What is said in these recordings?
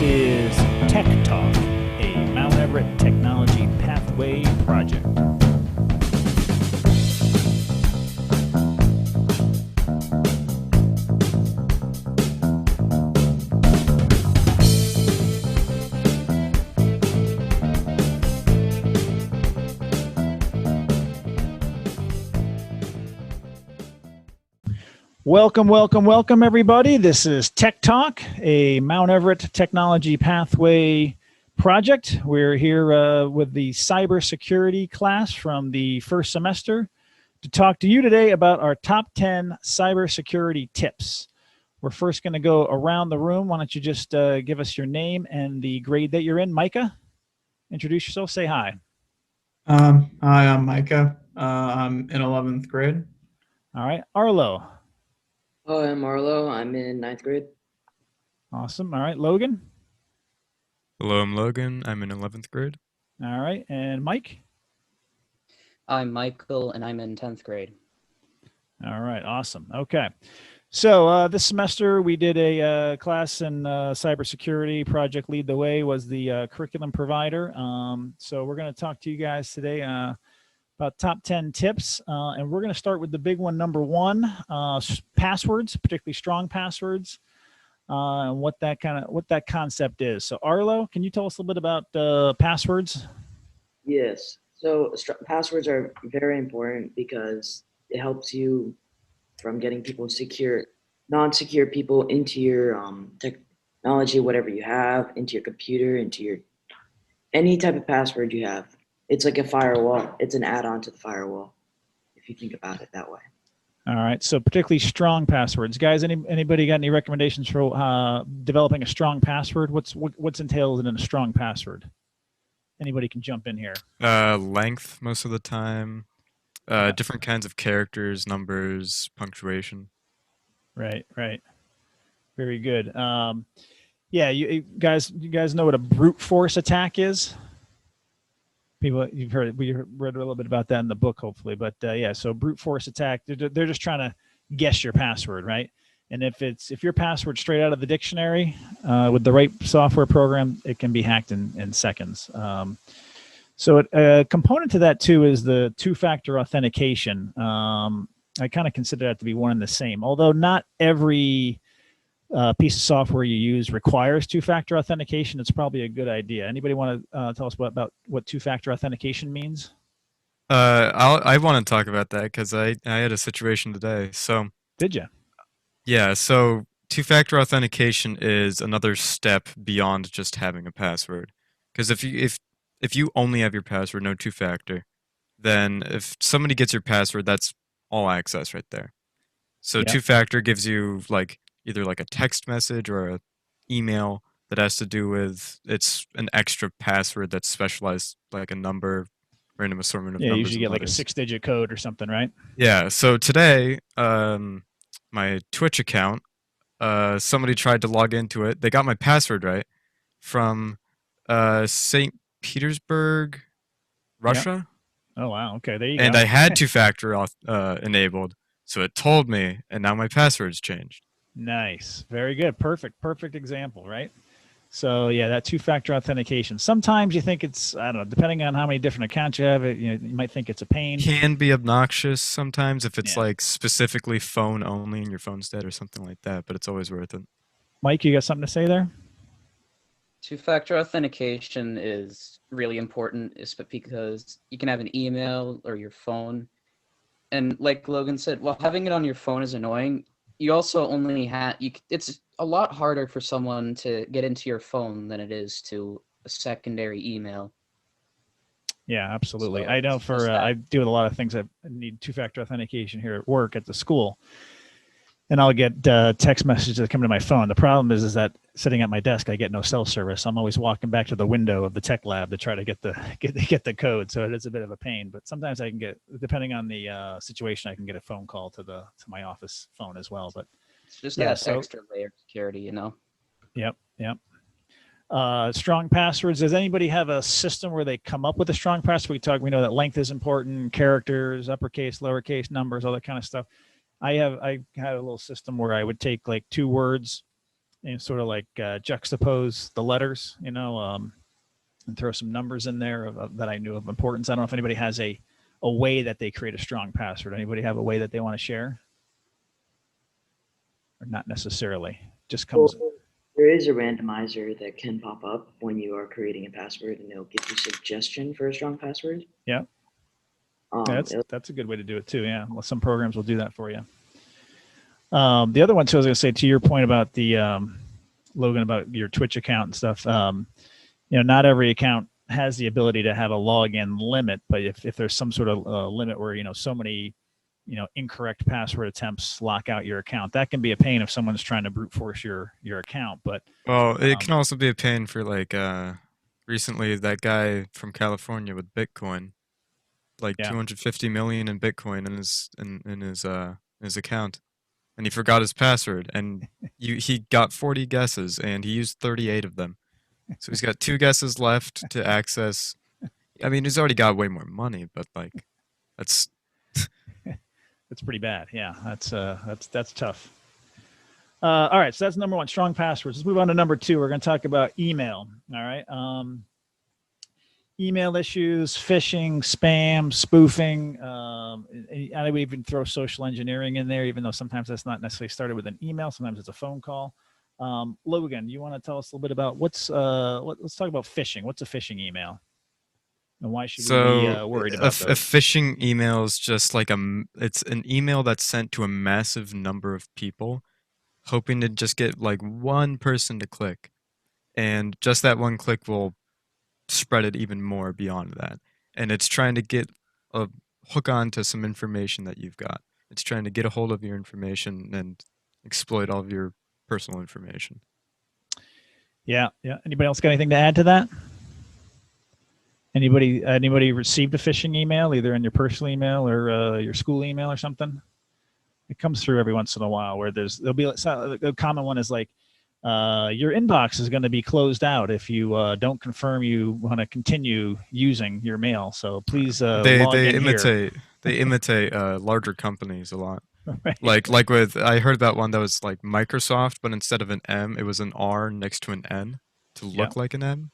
This is Tech Talk, a Mount Everett Technology Pathway project. Welcome, everybody. This is Tech Talk, a Mount Everett Technology Pathway project. We're here with the Cybersecurity class from the first semester to talk to you today about our top 10 cybersecurity tips. We're first going to go around the room. Why don't you just give us your name and the grade that you're in? Micah, introduce yourself. Say hi. Hi, I'm Micah. I'm in 11th grade. All right. Arlo. Hi, I'm Arlo. I'm in 9th grade. Awesome. All right. Logan. Hello, I'm Logan. I'm in 11th grade. All right. And Mike. I'm Michael, and I'm in 10th grade. All right. Awesome. Okay. So this semester we did a class in cybersecurity. Project Lead the Way was the curriculum provider. So we're going to talk to you guys today about top 10 tips. And we're going to start with the big one, number one, passwords, particularly strong passwords, and what that concept is. So Arlo, can you tell us a little bit about passwords? Yes. So passwords are very important because it helps you from getting people non-secure people into your technology, whatever you have, into your computer, into your any type of password you have. It's like a firewall. It's an add-on to the firewall, if you think about it that way. All right. So particularly strong passwords, guys. Anybody got any recommendations for developing a strong password? What's entailed in a strong password? Anybody can jump in here. Length most of the time. Different kinds of characters, numbers, punctuation. Right. Very good. Yeah, you guys know what a brute force attack is? We read a little bit about that in the book, hopefully. But yeah, so brute force attack, they're just trying to guess your password, right? And if your password straight out of the dictionary with the right software program, it can be hacked in seconds. So a component to that too is the two-factor authentication. I kind of consider that to be one and the same, although not every piece of software you use requires two-factor authentication. It's probably a good idea. Anybody want to tell us about what two-factor authentication means? I want to talk about that because I had a situation today. So did you? Yeah. So two-factor authentication is another step beyond just having a password. Because if you only have your password, no two-factor, then if somebody gets your password, that's all access right there. So Yep. Two-factor gives you either a text message or an email that has to do with it's an extra password that's specialized, like a number, random assortment of numbers. Yeah, usually you get like a letters. 6-digit code or something, right? Yeah. So today, my Twitch account, somebody tried to log into it. They got my password right from St. Petersburg, Russia. Yep. Oh wow. Okay, there you go. And I had two-factor enabled, so it told me, and now my password's changed. Nice. Very good. Perfect example, right? So yeah, that two-factor authentication. Sometimes you think it's, I don't know, depending on how many different accounts you have, you might think it's a pain. Can be obnoxious sometimes if it's specifically phone only and your phone's dead or something like that, but it's always worth it. Mike, you got something to say there? Two-factor authentication is really important, because you can have an email or your phone. And like Logan said, while having it on your phone is annoying, you also only have it's a lot harder for someone to get into your phone than it is to a secondary email. Yeah, absolutely. So I know it's just that. I deal with a lot of things that need two-factor authentication here at work, at the school. And I'll get text messages that come to my phone. The problem is that sitting at my desk, I get no cell service. I'm always walking back to the window of the tech lab to try to get the code. So it is a bit of a pain. But sometimes I can get, depending on the situation, I can get a phone call to my office phone as well. But it's just that extra layer of security, Yep. Strong passwords. Does anybody have a system where they come up with a strong password? We know that length is important, characters, uppercase, lowercase, numbers, all that kind of stuff. I had a little system where I would take like 2 words sort of like juxtapose the letters, and throw some numbers in there that I knew of importance. I don't know if anybody has a way that they create a strong password. Anybody have a way that they want to share? Or not necessarily? Just comes. Well, there is a randomizer that can pop up when you are creating a password, and it'll give you suggestion for a strong password. Yeah. Um, That's a good way to do it too. Yeah. Well, some programs will do that for you. The other one too, I was going to say, to your point about the Logan, about your Twitch account and stuff. Not every account has the ability to have a login limit, but if there's some sort of limit where so many incorrect password attempts lock out your account, that can be a pain if someone's trying to brute force your account. But Well, it can also be a pain for like recently that guy from California with Bitcoin, like Yeah. 250 million in Bitcoin in his account, and he forgot his password, and he got 40 guesses, and he used 38 of them. So he's got 2 guesses left to access. I mean, he's already got way more money, but like, that's pretty bad. Yeah, that's tough. All right, so that's number one, strong passwords. Let's move on to number 2. We're going to talk about email. All right. Email issues, phishing, spam, spoofing. I would even throw social engineering in there, even though sometimes that's not necessarily started with an email. Sometimes it's a phone call. Logan, you want to tell us a little bit about let's talk about phishing. What's a phishing email? And why should we be worried about a those? phishing email is just like it's an email that's sent to a massive number of people, hoping to just get like one person to click, and just that one click will spread it even more beyond that. And it's trying to get a hook on to some information that you've got. It's trying to get a hold of your information and exploit all of your personal information. Yeah. Anybody else got anything to add to that? Anybody received a phishing email, either in your personal email or your school email or something? It comes through every once in a while where there'll be a common one is like, your inbox is going to be closed out if you don't confirm you want to continue using your mail. So please log in here. They imitate larger companies a lot. Right. Like with I heard about one that was like Microsoft, but instead of an M, it was an R next to an N to look like an M.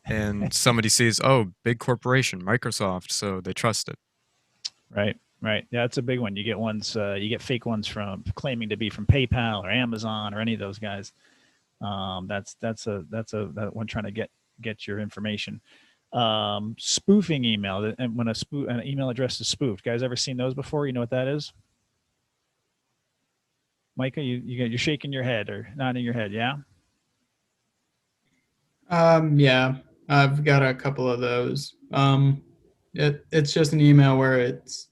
And somebody sees, oh, big corporation, Microsoft, so they trust it. Right. Yeah, it's a big one. You get ones, you get fake ones from claiming to be from PayPal or Amazon or any of those guys. That's that one trying to get your information. Spoofing email, and when an email address is spoofed. Guys, ever seen those before? You know what that is? Micah, you're shaking your head or nodding your head, yeah? Yeah, I've got a couple of those. It's just an email where it's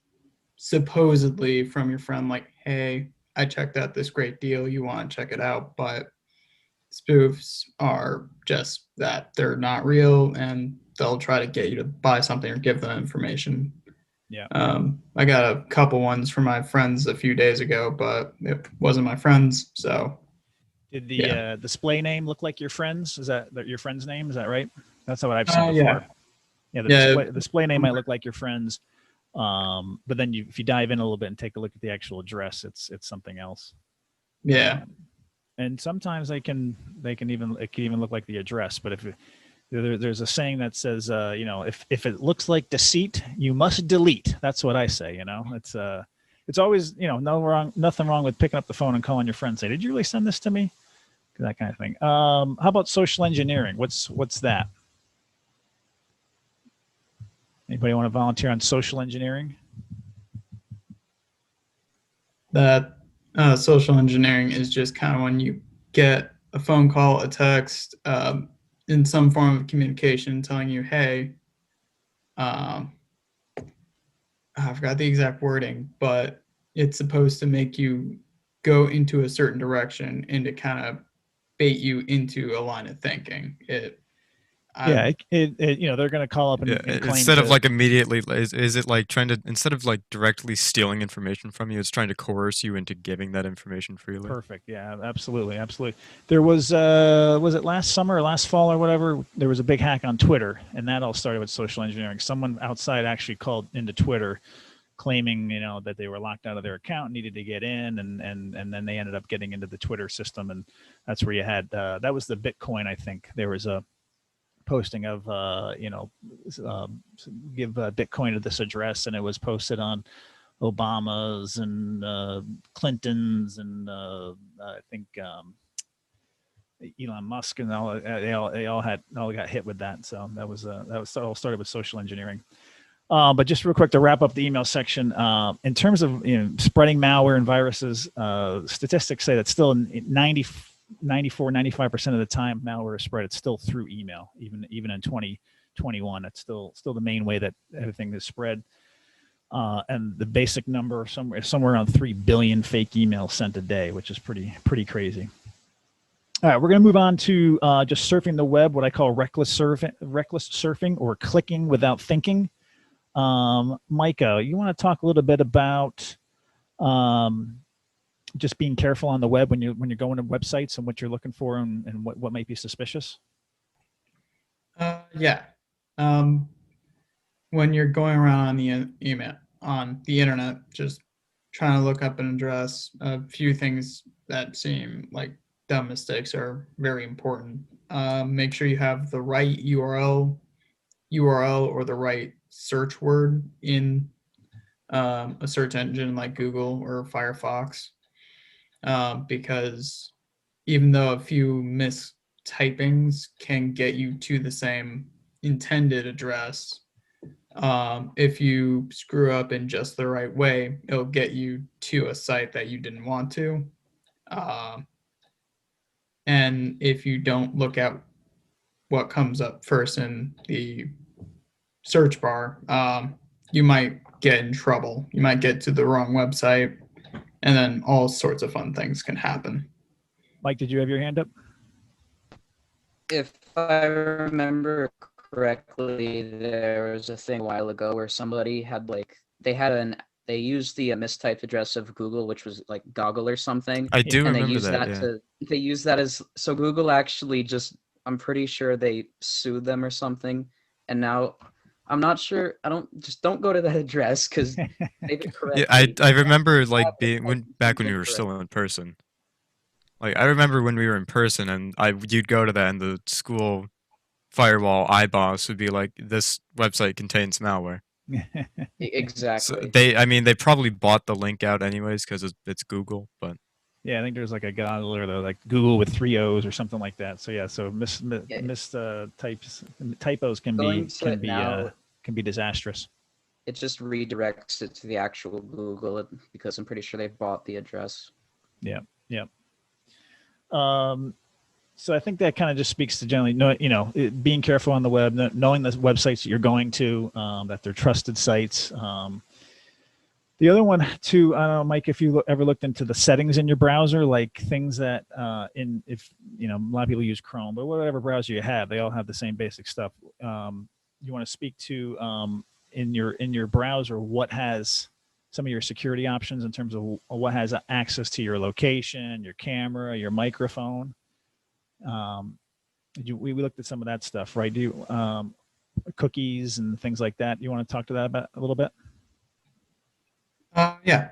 supposedly from your friend, like, hey, I checked out this great deal, you want to check it out, but spoofs are just that. They're not real, and they'll try to get you to buy something or give them information. Yeah. I got a couple ones from my friends a few days ago, but it wasn't my friends, so. Did the display name look like your friend's? Is that your friend's name? Is that right? That's what I've seen before. Yeah, the display name might look like your friend's, but then if you dive in a little bit and take a look at the actual address, it's something else. Yeah. And sometimes it can even look like the address. But if there's a saying that says, if it looks like deceit, you must delete. That's what I say. It's always, nothing wrong with picking up the phone and calling your friend and say, did you really send this to me? That kind of thing. How about social engineering? What's that? Anybody want to volunteer on social engineering? That social engineering is just kind of when you get a phone call, a text, in some form of communication telling you, hey, I forgot the exact wording, but it's supposed to make you go into a certain direction and to kind of bait you into a line of thinking. They're going to call up and claim instead of like immediately, is it like trying to, instead of like directly stealing information from you, it's trying to coerce you into giving that information freely? Perfect. Yeah, absolutely. There was it last summer or last fall or whatever, there was a big hack on Twitter, and that all started with social engineering. Someone outside actually called into Twitter claiming, that they were locked out of their account, needed to get in, and then they ended up getting into the Twitter system, and that's where you had that was the Bitcoin. I think there was a posting of give Bitcoin to this address, and it was posted on Obama's and Clinton's and I think Elon Musk, and they all got hit with that. So that was all started with social engineering. But just real quick to wrap up the email section, in terms of spreading malware and viruses, statistics say that still 95% of the time malware is spread, it's still through email. Even in 2021, it's still the main way that everything is spread. And the basic number somewhere around 3 billion fake emails sent a day, which is pretty crazy. All right, we're going to move on to just surfing the web, what I call reckless surfing or clicking without thinking. Micah, you want to talk a little bit about just being careful on the web when you're going to websites and what you're looking for and what might be suspicious? Yeah. When you're going around on the internet, just trying to look up an address, a few things that seem like dumb mistakes are very important. Make sure you have the right URL or the right search word in a search engine like Google or Firefox, because even though a few mistypings can get you to the same intended address, if you screw up in just the right way, it'll get you to a site that you didn't want to. And if you don't look at what comes up first in the search bar, you might get in trouble. You might get to the wrong website, and then all sorts of fun things can happen. Mike, did you have your hand up? If I remember correctly, there was a thing a while ago where somebody had they used the mistyped address of Google, which was like Goggle or something. I do And they remember used that. they used that as, so Google actually I'm pretty sure they sued them or something. And now I'm not sure. Don't go to that address because they did it correctly. Yeah, I remember back when we were still in person. Like I remember when we were in person, and you'd go to that, and the school firewall iBoss would be like, "This website contains malware." Exactly. So they probably bought the link out anyways because it's Google, but Yeah, I think there's like a Goggle or like Google with 3 O's or something like that. So yeah, so typos can be disastrous. It just redirects it to the actual Google because I'm pretty sure they bought the address. Yeah. So I think that kind of just speaks to generally, being careful on the web, knowing the websites that you're going to, that they're trusted sites. The other one too, I don't know, Mike, if you ever looked into the settings in your browser, like things that a lot of people use Chrome, but whatever browser you have, they all have the same basic stuff. You want to speak to in your browser, what has some of your security options in terms of what has access to your location, your camera, your microphone. We looked at some of that stuff, right? Cookies and things like that. You want to talk to that about a little bit? Yeah.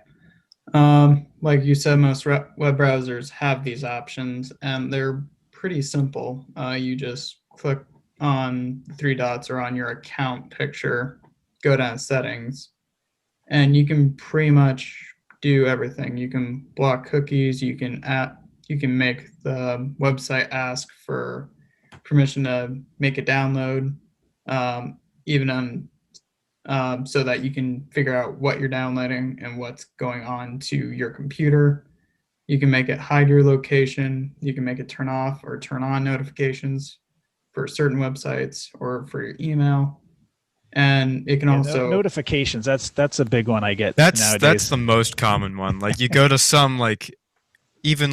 Like you said, most web browsers have these options, and they're pretty simple. You just click on the 3 dots or on your account picture, go down to settings, and you can pretty much do everything. You can block cookies. You can make the website ask for permission to make a download, so that you can figure out what you're downloading and what's going on to your computer. You can make it hide your location. You can make it turn off or turn on notifications for certain websites or for your email. And it can also notifications. That's a big one I get nowadays. That's the most common one. Like you go to some even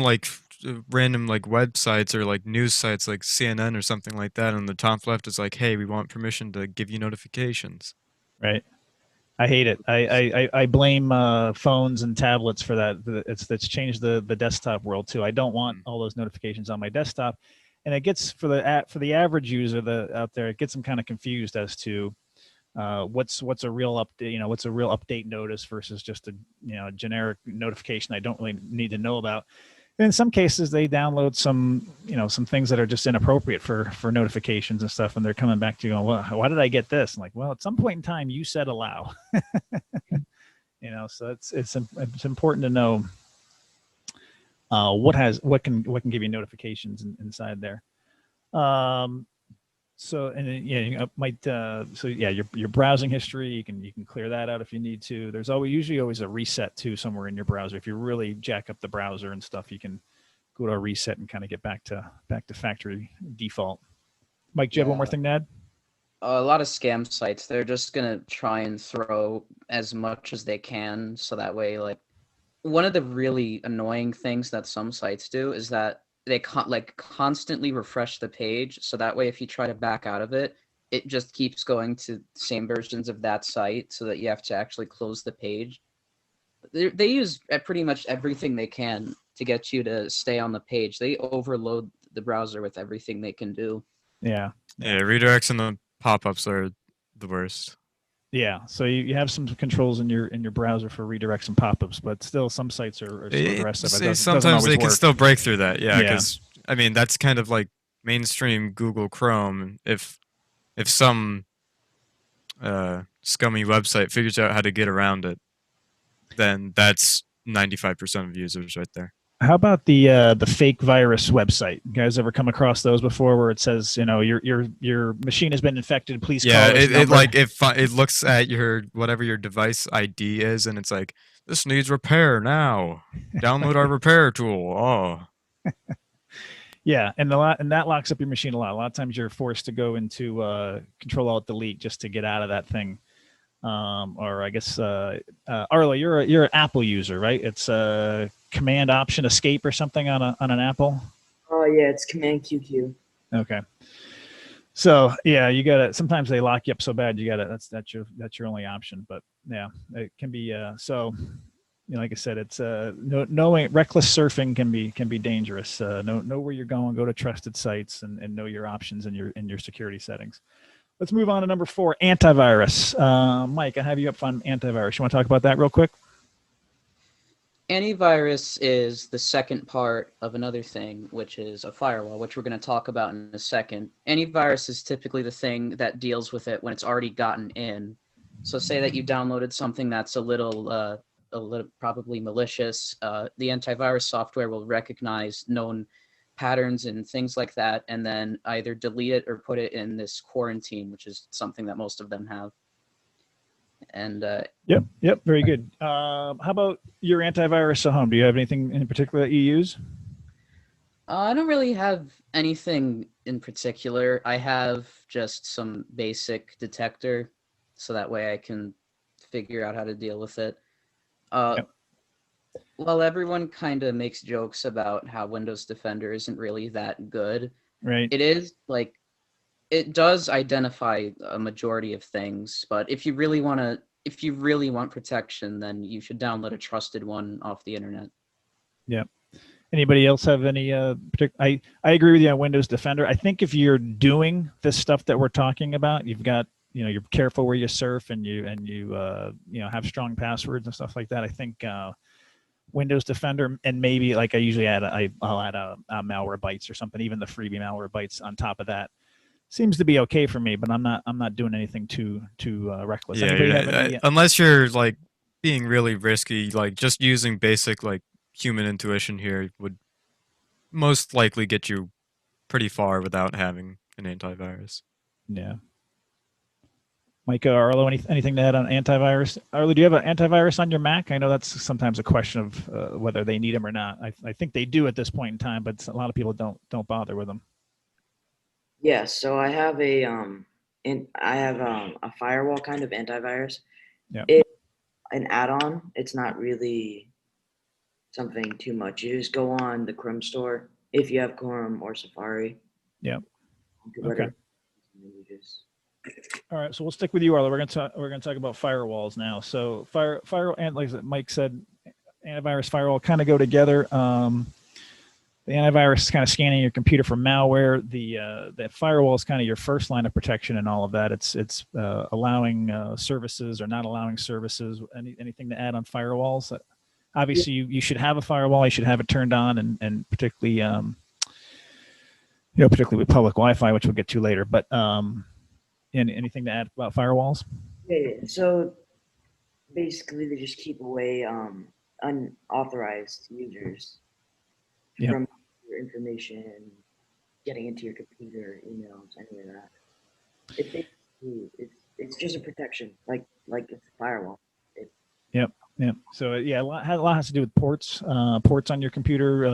random websites or news sites like CNN or something like that, and the top left is like, "Hey, we want permission to give you notifications." Right. I hate it. I blame phones and tablets for that. It's changed the desktop world too. I don't want all those notifications on my desktop, and it gets for the average user out there, it gets them kind of confused as to what's a real update, what's a real update notice versus just a generic notification I don't really need to know about. In some cases, they download some things that are just inappropriate for notifications and stuff, and they're coming back to you going, well, why did I get this? I'm like, well, at some point in time, you said allow. So it's important to know what can give you notifications inside there. So and then, you might your browsing history, you can clear that out if you need to. There's usually always a reset too somewhere in your browser. If you really jack up the browser and stuff, you can go to a reset and kind of get back to factory default. Mike, do you have one more thing to add? A lot of scam sites, they're just gonna try and throw as much as they can, so that way, like, one of the really annoying things that some sites do is that they constantly refresh the page, so that way if you try to back out of it, it just keeps going to the same versions of that site, so that you have to actually close the page. They use pretty much everything they can to get you to stay on the page. They overload the browser with everything they can do. Yeah, redirects and the pop-ups are the worst. Yeah, so you have some controls in your browser for redirects and pop-ups, but still some sites are so aggressive. Sometimes they can still break through that. Yeah, because I mean that's kind of like mainstream Google Chrome. If some scummy website figures out how to get around it, then that's 95% of users right there. How about the fake virus website? You guys ever come across those before, where it says, your machine has been infected? Please call this number. It looks at whatever your device ID is, and it's like, this needs repair now. Download our repair tool. Oh. Yeah, and that locks up your machine a lot. A lot of times you're forced to go into Control-Alt-Delete just to get out of that thing. Or I guess Arlo, you're an Apple user, right? It's Command Option Escape or something on an Apple. Oh yeah, it's Command QQ. Okay. So yeah, you gotta. Sometimes they lock you up so bad you gotta. That's your only option. But yeah, it can be. So, like I said, it's knowing reckless surfing can be dangerous. Know where you're going. Go to trusted sites and know your options and your security settings. Let's move on to number 4, antivirus. Mike, I have you up on antivirus. You want to talk about that real quick? Antivirus is the second part of another thing, which is a firewall, which we're going to talk about in a second. Antivirus is typically the thing that deals with it when it's already gotten in. So say that you downloaded something that's a little probably malicious. The antivirus software will recognize known patterns and things like that, and then either delete it or put it in this quarantine, which is something that most of them have. And yep, very good. How about your antivirus at home? Do you have anything in particular that you use? I don't really have anything in particular. I have just some basic detector, so that way I can figure out how to deal with it. Well, everyone kind of makes jokes about how Windows Defender isn't really that good. Right. It is, like, it does identify a majority of things, but if you really want protection, then you should download a trusted one off the internet. Yeah. Anybody else have any I agree with you on Windows Defender. I think if you're doing this stuff that we're talking about, you've got, you're careful where you surf and you have strong passwords and stuff like that. I think Windows Defender, and maybe like I usually I'll add a Malwarebytes or something, even the freebie Malwarebytes on top of that. Seems to be okay for me, but I'm not doing anything too reckless. Yeah, unless you're like being really risky, like just using basic like human intuition here would most likely get you pretty far without having an antivirus. Yeah. Micah, Arlo, anything to add on antivirus? Arlo, do you have an antivirus on your Mac? I know that's sometimes a question of whether they need them or not. I think they do at this point in time, but a lot of people don't bother with them. Yeah, so I have a firewall kind of antivirus. Yeah. It's an add-on. It's not really something too much. You just go on the Chrome store if you have Chrome or Safari. Yeah. Okay. All right, so we'll stick with you, Arlo. We're gonna talk about firewalls now. So firewall, and like Mike said, antivirus, firewall kind of go together. The antivirus is kind of scanning your computer for malware. The firewall is kind of your first line of protection and all of that. It's allowing services or not allowing services. Anything to add on firewalls? Obviously, you should have a firewall. You should have it turned on, and particularly particularly with public Wi-Fi, which we'll get to later. But anything to add about firewalls? Yeah. So basically, they just keep away unauthorized users Yep. from your information, getting into your computer, emails, any of that. It's just a protection, like it's a firewall. Yep. So yeah, a lot has to do with ports on your computer,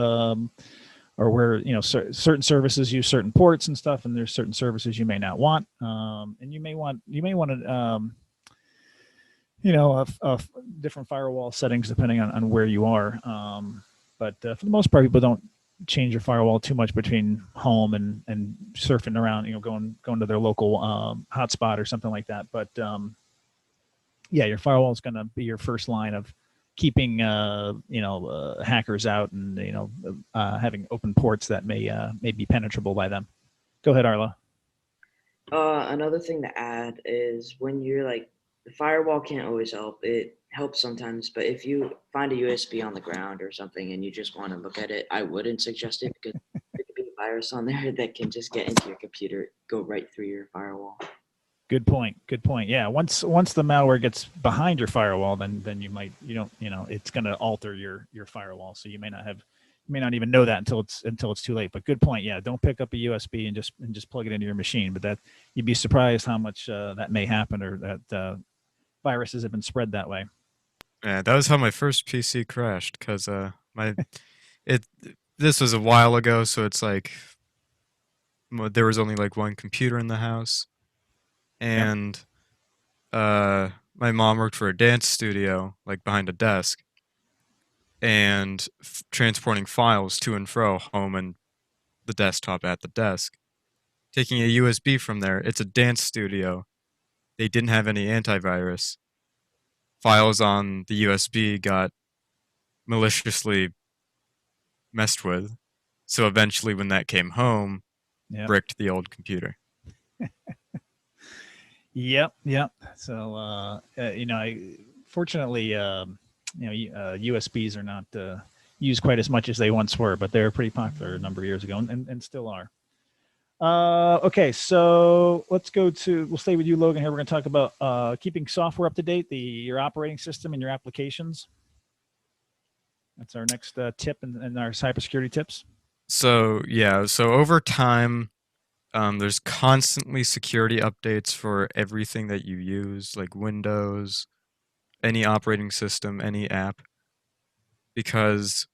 or where certain services use certain ports and stuff, and there's certain services you may not want, and you may want different firewall settings depending on where you are. But for the most part, people don't change your firewall too much between home and surfing around, going to their local hotspot or something like that. But yeah, your firewall is going to be your first line of keeping hackers out, and having open ports that may be penetrable by them. Go ahead, Arla. Another thing to add is when you're the firewall can't always help. It helps sometimes, but if you find a USB on the ground or something and you just want to look at it, I wouldn't suggest it, because there could be a virus on there that can just get into your computer, go right through your firewall. Good point. Yeah. Once the malware gets behind your firewall, then it's going to alter your firewall. So you may not even know that until it's too late. But good point. Yeah. Don't pick up a USB and just plug it into your machine. But that you'd be surprised how much that may happen, or that viruses have been spread that way. Yeah, that was how my first PC crashed, because this was a while ago, so it's like there was only like one computer in the house, and my mom worked for a dance studio, like behind a desk, and transporting files to and fro home and the desktop at the desk. Taking a USB from there, it's a dance studio. They didn't have any antivirus. Files on the USB got maliciously messed with. So eventually, when that came home, bricked the old computer. Yep. So fortunately, USBs are not used quite as much as they once were, but they were pretty popular a number of years ago, and still are. Okay, so we'll stay with you, Logan. Here we're going to talk about keeping software up to date, your operating system and your applications. That's our next tip in our cybersecurity tips. So over time, there's constantly security updates for everything that you use, like Windows, any operating system, any app. Because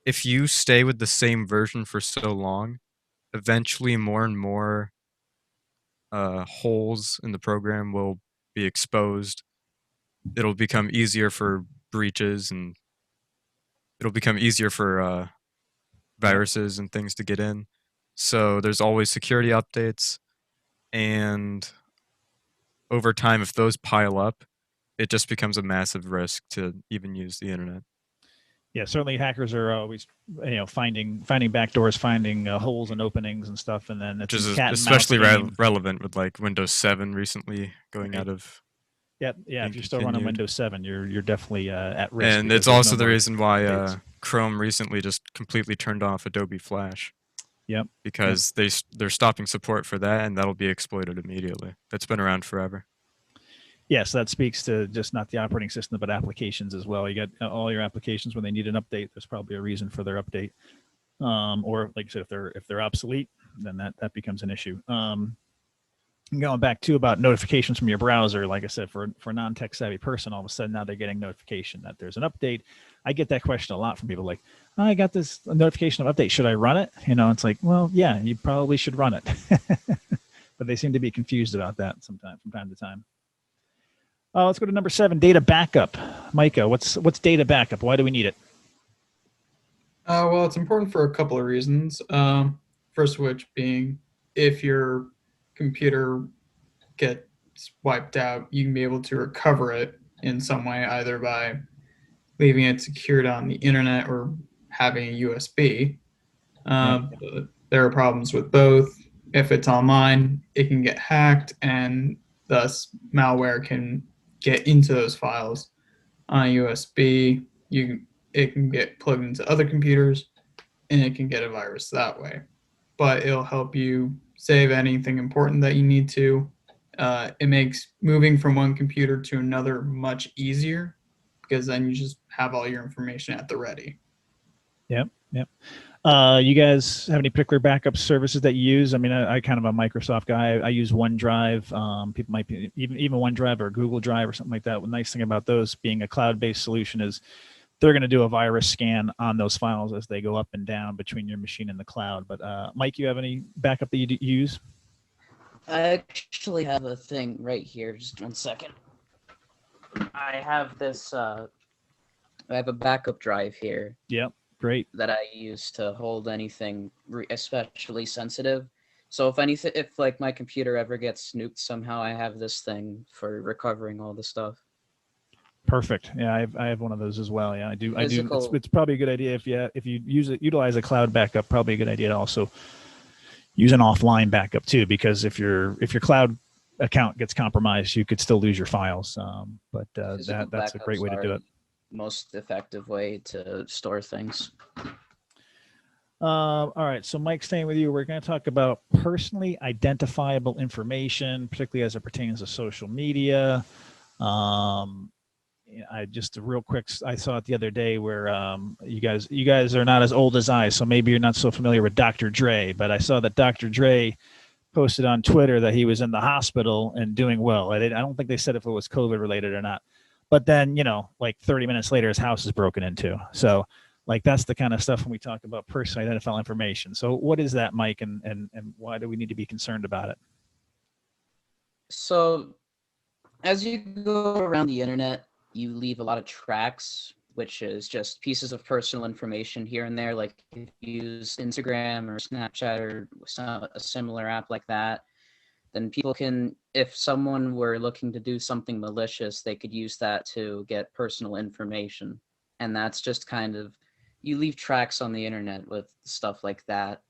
if you stay with the same version for so long, eventually more and more holes in the program will be exposed. It'll become easier for breaches, and it'll become easier for viruses and things to get in. So there's always security updates, and over time, if those pile up, it just becomes a massive risk to even use the internet. Yeah, certainly hackers are always, finding backdoors, finding holes and openings and stuff, and then it's especially relevant with like Windows 7 recently going out of. Yeah. If you're still running Windows 7, you're definitely at risk. And it's also the reason why Chrome recently just completely turned off Adobe Flash. Yep. Because they're stopping support for that, and that'll be exploited immediately. That's been around forever. Yes, that speaks to just not the operating system, but applications as well. You got all your applications when they need an update. There's probably a reason for their update, or like I said, if they're obsolete, then that becomes an issue. Going back to about notifications from your browser, like I said, for a non-tech savvy person, all of a sudden now they're getting notification that there's an update. I get that question a lot from people, like, oh, I got this notification of update. Should I run it? It's like, well, yeah, you probably should run it, but they seem to be confused about that from time to time. Let's go to number 7, data backup. Micah, what's data backup? Why do we need it? Well, it's important for a couple of reasons. First of which being, if your computer gets wiped out, you can be able to recover it in some way, either by leaving it secured on the internet or having a USB. But there are problems with both. If it's online, it can get hacked, and thus malware can get into those files on a USB. It can get plugged into other computers, and it can get a virus that way. But it'll help you save anything important that you need to. It makes moving from one computer to another much easier because then you just have all your information at the ready. Yep. You guys have any particular backup services that you use? I mean, I kind of a Microsoft guy. I use OneDrive. People might be even OneDrive or Google Drive or something like that. The nice thing about those being a cloud-based solution is they're going to do a virus scan on those files as they go up and down between your machine and the cloud. But Mike, you have any backup that you use? I actually have a thing right here. Just 1 second. I have this. I have a backup drive here. Yep. Great. That I use to hold anything especially sensitive. So if like my computer ever gets snooped somehow, I have this thing for recovering all the stuff. Perfect. Yeah, I have one of those as well. Yeah, I do. It's probably a good idea if you utilize a cloud backup. Probably a good idea to also use an offline backup too, because if your cloud account gets compromised, you could still lose your files. But that's a great way to do it. Most effective way to store things. All right, so Mike, staying with you, we're going to talk about personally identifiable information, particularly as it pertains to social media. Just a real quick, I saw it the other day where you guys are not as old as I, so maybe you're not so familiar with Dr. Dre, but I saw that Dr. Dre posted on Twitter that he was in the hospital and doing well. I don't think they said if it was COVID related or not. But then, like 30 minutes later, his house is broken into. So like, that's the kind of stuff when we talk about personally identifiable information. So what is that, Mike, and why do we need to be concerned about it? So as you go around the internet, you leave a lot of tracks, which is just pieces of personal information here and there. Like if you use Instagram or Snapchat or a similar app like that, then people can, if someone were looking to do something malicious, they could use that to get personal information. And that's just kind of, you leave tracks on the internet with stuff like that.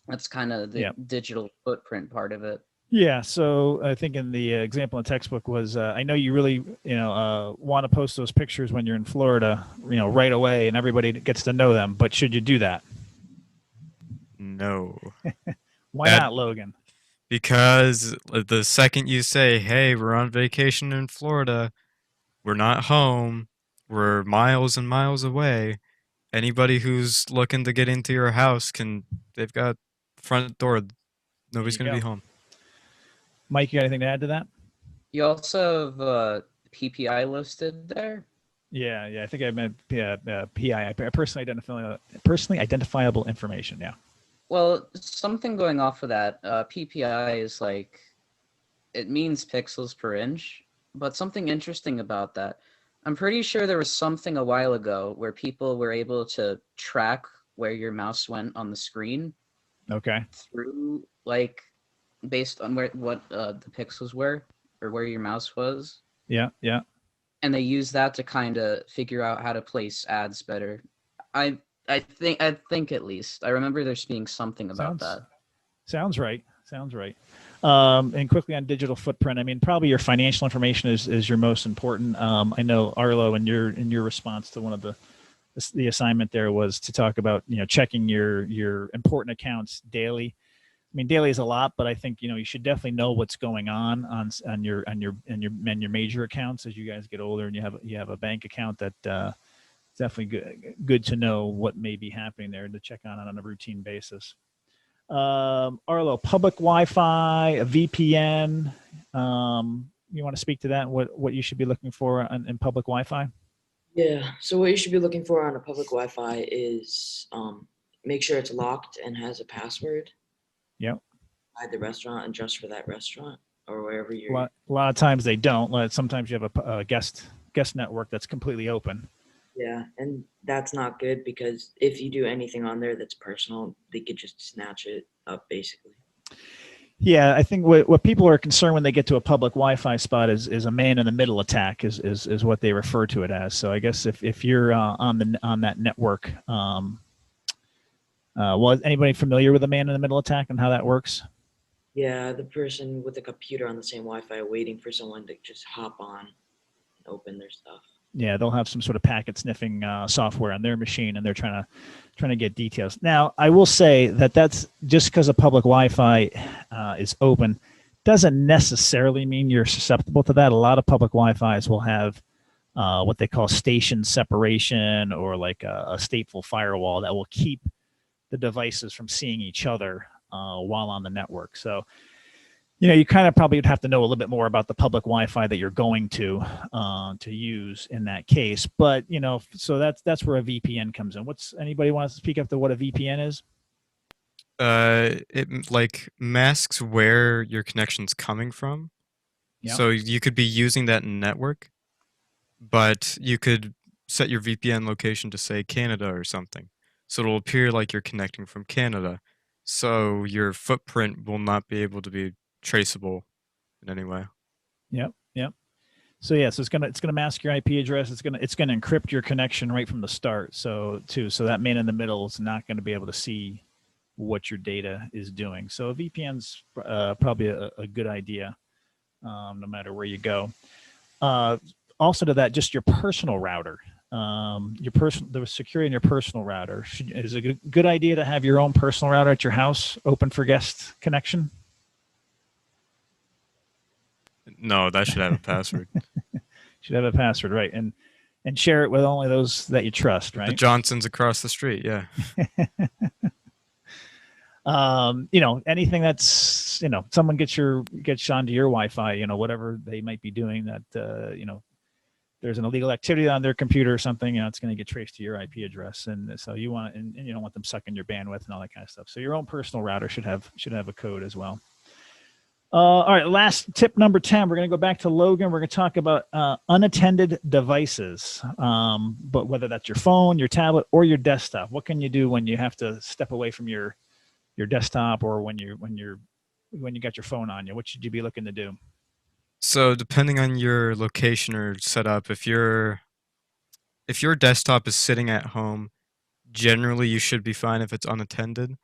That's kind of the digital footprint part of it. Yeah, so I think in the example in the textbook was, I know you really, want to post those pictures when you're in Florida, right away, and everybody gets to know them. But should you do that? No. Why not, Logan? Because the second you say, hey, we're on vacation in Florida, we're not home, we're miles and miles away, anybody who's looking to get into your house they've got front door. Nobody's going to be home. Mike, you got anything to add to that? You also have PPI listed there? Yeah, I think I meant PII, personally identifiable information, yeah. Well, something going off of that, PPI is like, it means pixels per inch, but something interesting about that, I'm pretty sure there was something a while ago where people were able to track where your mouse went on the screen. Okay. Through, like, based on what the pixels were, or where your mouse was. Yeah. And they use that to kind of figure out how to place ads better. I think at least I remember there's being something about that. Sounds right. And quickly on digital footprint, I mean, probably your financial information is your most important. I know Arlo, in your response to one of the assignment there was to talk about checking your important accounts daily. I mean, daily is a lot, but I think you should definitely know what's going on your major accounts as you guys get older and you have a bank account that. Definitely good to know what may be happening there to check on a routine basis. Arlo, public Wi-Fi, a VPN. You want to speak to that? What you should be looking for in public Wi-Fi? Yeah. So what you should be looking for on a public Wi-Fi is make sure it's locked and has a password. Yep. By the restaurant and just for that restaurant or wherever you're. A lot of times they don't. Sometimes you have a guest network that's completely open. Yeah, and that's not good because if you do anything on there that's personal, they could just snatch it up, basically. Yeah, I think what people are concerned when they get to a public Wi-Fi spot is a man-in-the-middle attack is what they refer to it as. So I guess if you're on that network, Was anybody familiar with the man-in-the-middle attack and how that works? Yeah, the person with the computer on the same Wi-Fi waiting for someone to just hop on and open their stuff. Yeah, they'll have some sort of packet sniffing software on their machine, and they're trying to get details. Now, I will say that that's just because a public Wi-Fi is open doesn't necessarily mean you're susceptible to that. A lot of public Wi-Fis will have what they call station separation, or like a stateful firewall that will keep the devices from seeing each other while on the network. So, you kind of probably would have to know a little bit more about the public Wi-Fi that you're going to use in that case. But so that's where a VPN comes in. Anybody wants to speak up to what a VPN is? It like masks where your connection's coming from. Yep. So you could be using that network, but you could set your VPN location to say Canada or something. So it'll appear like you're connecting from Canada. So your footprint will not be able to be traceable in any way. Yep. So yeah, so it's gonna mask your IP address. It's gonna encrypt your connection right from the start. So that man in the middle is not going to be able to see what your data is doing. So a VPN's probably a good idea, no matter where you go. Also to that, just your personal router, the security in your personal router is a good idea to have your own personal router at your house open for guest connection. No, that should have a password. Should have a password, right? And share it with only those that you trust, right? The Johnsons across the street, yeah. Anything that's someone gets onto your Wi-Fi, whatever they might be doing that there's an illegal activity on their computer or something, it's going to get traced to your IP address, and so you want and you don't want them sucking your bandwidth and all that kind of stuff. So your own personal router should have a code as well. All right, last tip number 10. We're going to go back to Logan. We're going to talk about unattended devices, but whether that's your phone, your tablet, or your desktop. What can you do when you have to step away from your desktop, or when you got your phone on you? What should you be looking to do? So depending on your location or setup, if your desktop is sitting at home, generally you should be fine if it's unattended.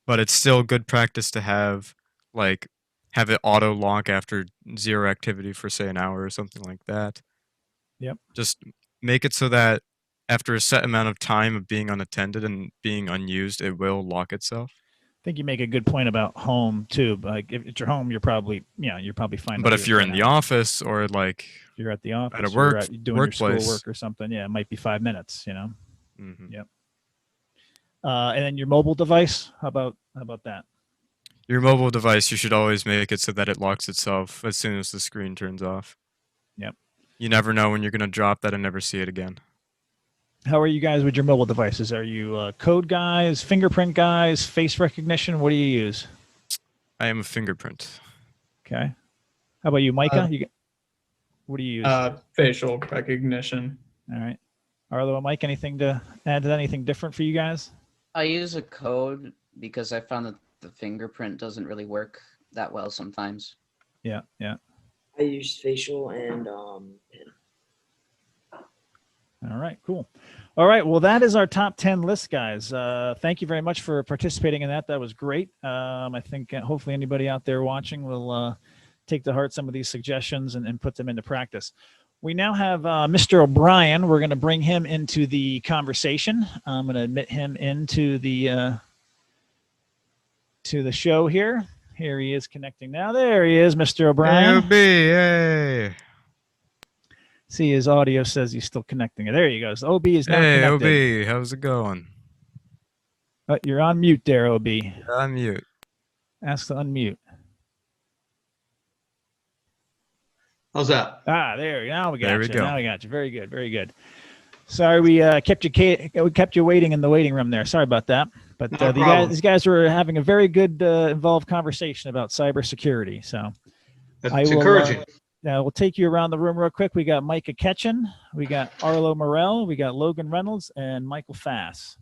But it's still good practice to have it auto lock after zero activity for say an hour or something like that. Yep. Just make it so that after a set amount of time of being unattended and being unused, it will lock itself. I think you make a good point about home too. Like if it's your home, you're probably fine. But if you're in the office, or you're at the office, at a you're doing workplace, your schoolwork or something, it might be 5 minutes. Mm-hmm. Yep. And then your mobile device, how about that? Your mobile device, you should always make it so that it locks itself as soon as the screen turns off. Yep. You never know when you're going to drop that and never see it again. How are you guys with your mobile devices? Are you code guys, fingerprint guys, face recognition? What do you use? I am a fingerprint. Okay. How about you, Micah? What do you use? Facial recognition. All right. Arlo and Mike, anything to add to anything different for you guys? I use a code because I found that the fingerprint doesn't really work that well sometimes. Yeah. I use facial and PIN. All right, cool. All right, well, that is our top 10 list, guys. Thank you very much for participating in that. That was great. I think hopefully anybody out there watching will take to heart some of these suggestions and put them into practice. We now have Mr. O'Brien. We're going to bring him into the conversation. I'm going to admit him into the show here. Here he is connecting now. There he is, Mr. O'Brien. Hey, hey. See, his audio says he's still connecting. There he goes. OB is now connected. Hey, OB, how's it going? You're on mute there, OB. I'm mute. Ask to unmute. How's that? There. Now we got There you. we go. Now we got you. Very good. Very good. Sorry, we kept you waiting in the waiting room there. Sorry about that. But No problem. these guys were having a very good, involved conversation about cybersecurity. So That's encouraging. we'll take you around the room real quick. We got Micah Ketchen, we got Arlo Morell, we got Logan Reynolds, and Michael Fass.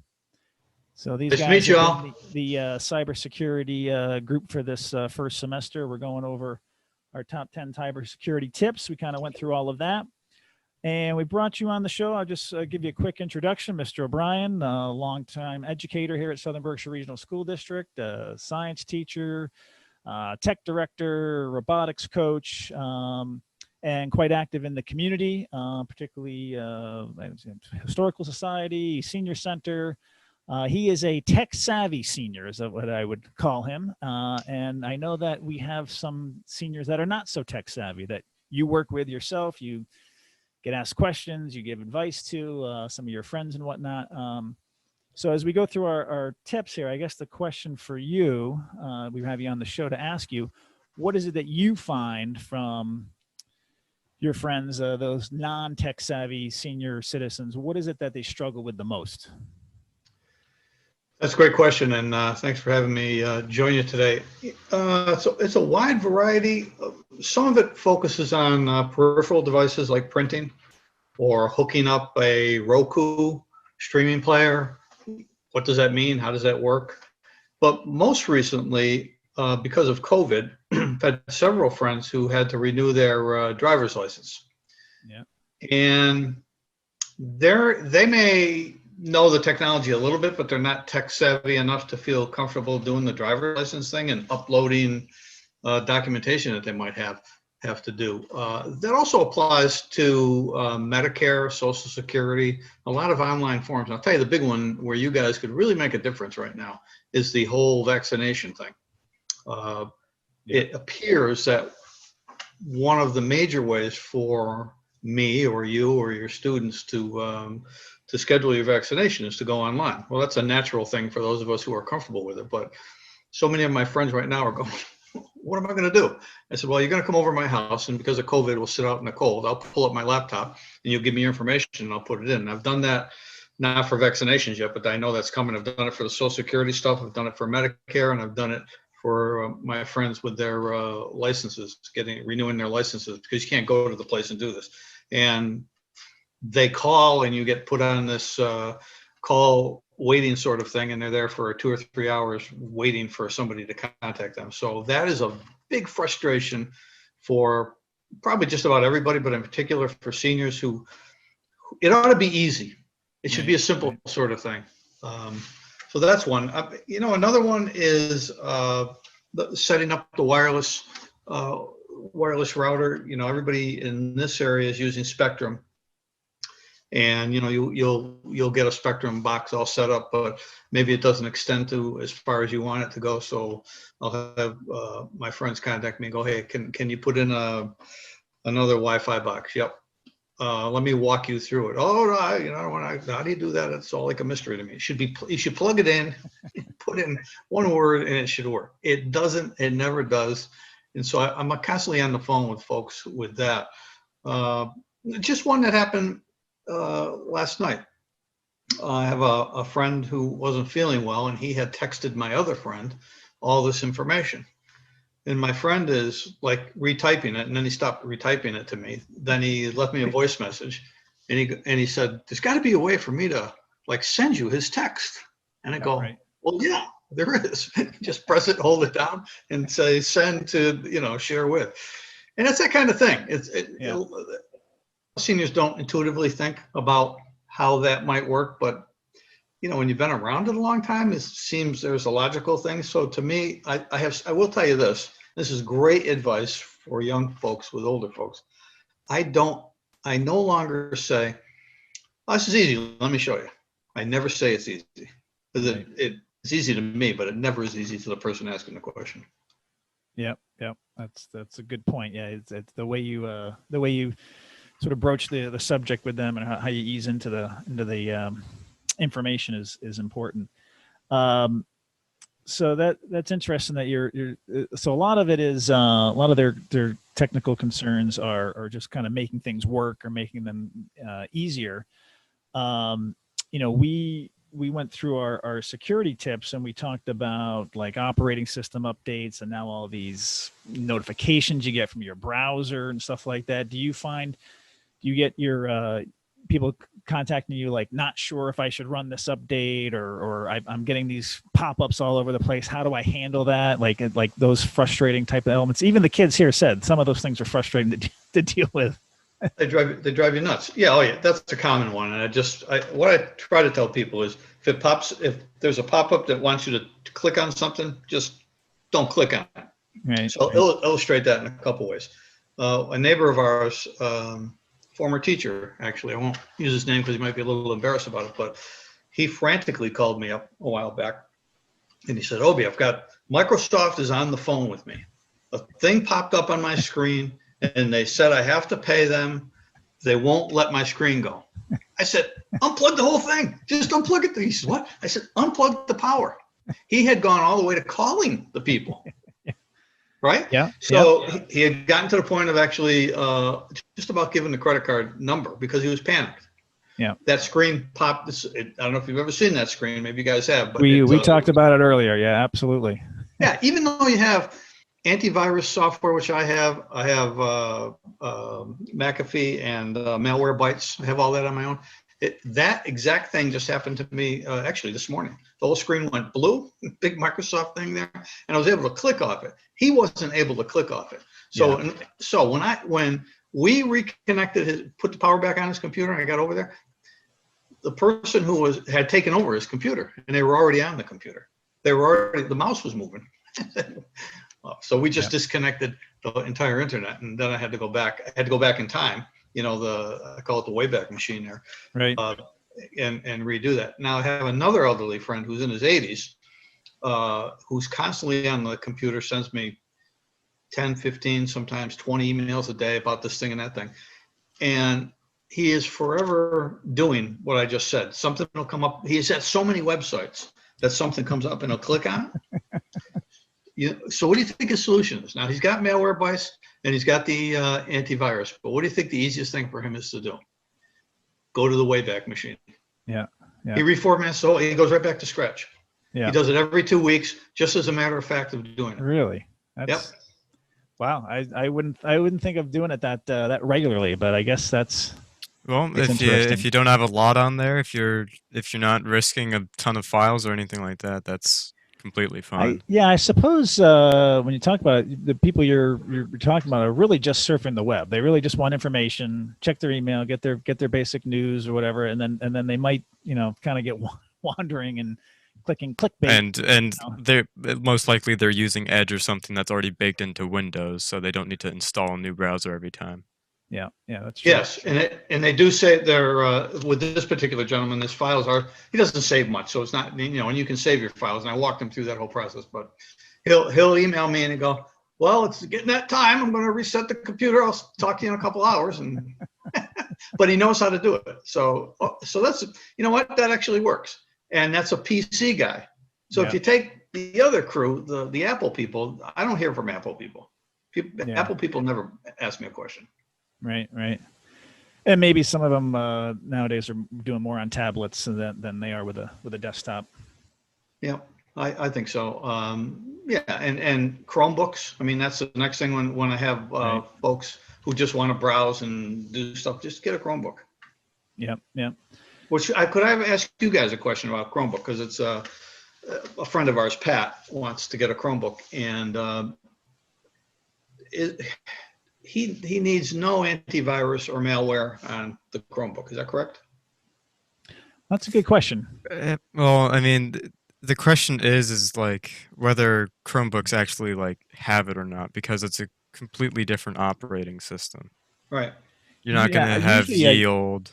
So these Nice to guys meet you are all. the cybersecurity group for this first semester. We're going over our top 10 cybersecurity tips. We kind of went through all of that. And we brought you on the show. I'll just give you a quick introduction. Mr. O'Brien, a longtime educator here at Southern Berkshire Regional School District, a science teacher, tech director, robotics coach, and quite active in the community, particularly Historical Society, Senior Center. He is a tech-savvy senior, is what I would call him. And I know that we have some seniors that are not so tech-savvy, that you work with yourself. You get asked questions, you give advice to some of your friends and whatnot. So as we go through our tips here, I guess the question for you, we have you on the show to ask you, what is it that you find from your friends, those non-tech savvy senior citizens? What is it that they struggle with the most? That's a great question, and thanks for having me join you today. So it's a wide variety. Some of it focuses on peripheral devices like printing or hooking up a Roku streaming player. What does that mean? How does that work? But most recently, because of COVID, I've had several friends who had to renew their driver's license. Yeah. And they may know the technology a little bit, but they're not tech savvy enough to feel comfortable doing the driver's license thing and uploading documentation that they might have to do. That also applies to Medicare, Social Security, a lot of online forms. I'll tell you the big one where you guys could really make a difference right now is the whole vaccination thing. It appears that one of the major ways for me or you or your students to schedule your vaccination is to go online. Well, that's a natural thing for those of us who are comfortable with it. But so many of my friends right now are going, what am I going to do? I said, well, you're going to come over to my house, and because of COVID, we'll sit out in the cold. I'll pull up my laptop, and you'll give me your information, and I'll put it in. And I've done that, not for vaccinations yet, but I know that's coming. I've done it for the Social Security stuff. I've done it for Medicare, and I've done it for my friends with their licenses, renewing their licenses, because you can't go to the place and do this. And they call, and you get put on this call waiting sort of thing, and they're there for 2 or 3 hours waiting for somebody to contact them. So that is a big frustration for probably just about everybody, but in particular for seniors who it ought to be easy. It should be a simple sort of thing. So that's one. Another one is setting up the wireless router. Everybody in this area is using Spectrum. And you'll get a Spectrum box all set up, but maybe it doesn't extend to as far as you want it to go. So I'll have my friends contact me and go, hey, can you put in another Wi-Fi box? Yep. Let me walk you through it. Oh, no, how do you do that? It's all like a mystery to me. You should plug it in, put in one word, and it should work. It doesn't. It never does. And so I'm constantly on the phone with folks with that. Just one that happened last night. I have a friend who wasn't feeling well, and he had texted my other friend all this information. And my friend is like retyping it, and then he stopped retyping it to me. Then he left me a voice message, and he said, there's got to be a way for me to like send you his text. And I go, right. Well, yeah, there is. Just press it, hold it down, and say send to share with. And it's that kind of thing. Seniors don't intuitively think about how that might work, but when you've been around it a long time, it seems there's a logical thing. So to me, I will tell you this. This is great advice for young folks with older folks. I no longer say, oh, this is easy, let me show you. I never say it's easy. Because it's easy to me, but it never is easy to the person asking the question. Yep. That's a good point. Yeah, it's the way you sort of broach the subject with them, and how you ease into the information is important. So that's interesting that you're so a lot of it is a lot of their technical concerns are just kind of making things work or making them easier. We went through our security tips, and we talked about like operating system updates, and now all these notifications you get from your browser and stuff like that. Do you get your people contacting you like, not sure if I should run this update, or I'm getting these pop-ups all over the place? How do I handle that? Like those frustrating type of elements. Even the kids here said some of those things are frustrating to deal with. They drive you nuts. Yeah, oh yeah, that's a common one. And what I try to tell people is if there's a pop-up that wants you to click on something, just don't click on it. Right. So illustrate that in a couple ways. A neighbor of ours, former teacher, actually, I won't use his name because he might be a little embarrassed about it, but he frantically called me up a while back and he said, Obi, Microsoft is on the phone with me. A thing popped up on my screen and they said I have to pay them. They won't let my screen go. I said, unplug the whole thing. Just unplug it. He said, what? I said, unplug the power. He had gone all the way to calling the people. Right? Yeah. So he had gotten to the point of actually just about giving the credit card number because he was panicked. Yeah. That screen popped. I don't know if you've ever seen that screen. Maybe you guys have. But we talked about it earlier. Yeah, absolutely. Yeah. Even though you have antivirus software, which I have McAfee and Malwarebytes. I have all that on my own. That exact thing just happened to me actually this morning. The whole screen went blue, big Microsoft thing there, and I was able to click off it. He wasn't able to click off it. So when we reconnected put the power back on his computer, and I got over there, the person who had taken over his computer, and they were already on the computer. The mouse was moving. So we just disconnected the entire internet, and then I had to go back. I had to go back in time. I call it the Wayback Machine there, right? And redo that. Now I have another elderly friend who's in his 80s, who's constantly on the computer, sends me 10, 15, sometimes 20 emails a day about this thing and that thing. And he is forever doing what I just said. Something will come up. He's at so many websites that something comes up and he'll click on it. So what do you think his solution is? Now he's got Malwarebytes and he's got the antivirus, but what do you think the easiest thing for him is to do? Go to the Wayback Machine. Yeah. He reformats, so he goes right back to scratch. Yeah. He does it every 2 weeks, just as a matter of fact of doing it. Really? That's, wow. I wouldn't think of doing it that regularly, but I guess that's. Well, if you don't have a lot on there, if you're not risking a ton of files or anything like that, that's completely fine. I suppose when you talk about it, the people you're talking about are really just surfing the web. They really just want information, check their email, get their basic news or whatever, and then they might kind of get wandering and clicking clickbait. And they're most likely they're using Edge or something that's already baked into Windows, so they don't need to install a new browser every time. Yeah, that's true. Yes, and they do say they're with this particular gentleman, his files he doesn't save much, so it's not and you can save your files. And I walked him through that whole process, but he'll email me and he'll go, well, it's getting that time. I'm going to reset the computer. I'll talk to you in a couple hours, and but he knows how to do it. So that's what that actually works, and that's a PC guy. So if you take the other crew, the Apple people, I don't hear from Apple people. Apple people never ask me a question. Right. And maybe some of them nowadays are doing more on tablets than they are with a desktop. Yeah, I think so. And Chromebooks. I mean, that's the next thing when I have folks who just want to browse and do stuff. Just get a Chromebook. Yep. Which I ask you guys a question about Chromebook, because it's a friend of ours, Pat, wants to get a Chromebook, and he needs no antivirus or malware on the Chromebook. Is that correct? That's a good question. Well, I mean, the question is like whether Chromebooks actually like have it or not, because it's a completely different operating system. Right. You're not going to have ye old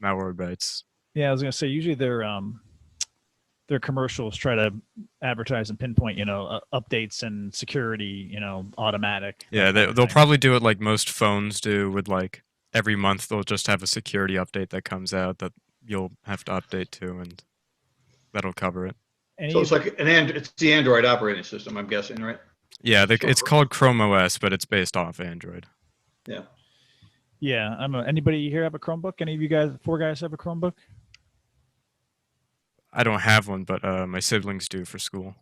Malwarebytes. Yeah, I was going to say usually their commercials try to advertise and pinpoint, updates and security, automatic. Yeah, they'll probably do it like most phones do, with like every month they'll just have a security update that comes out that you'll have to update to, and that'll cover it. So it's like it's the Android operating system, I'm guessing, right? Yeah, it's called Chrome OS, but it's based off Android. Yeah. Yeah, anybody here have a Chromebook? Any of you guys, 4 guys, have a Chromebook? I don't have one, but my siblings do for school.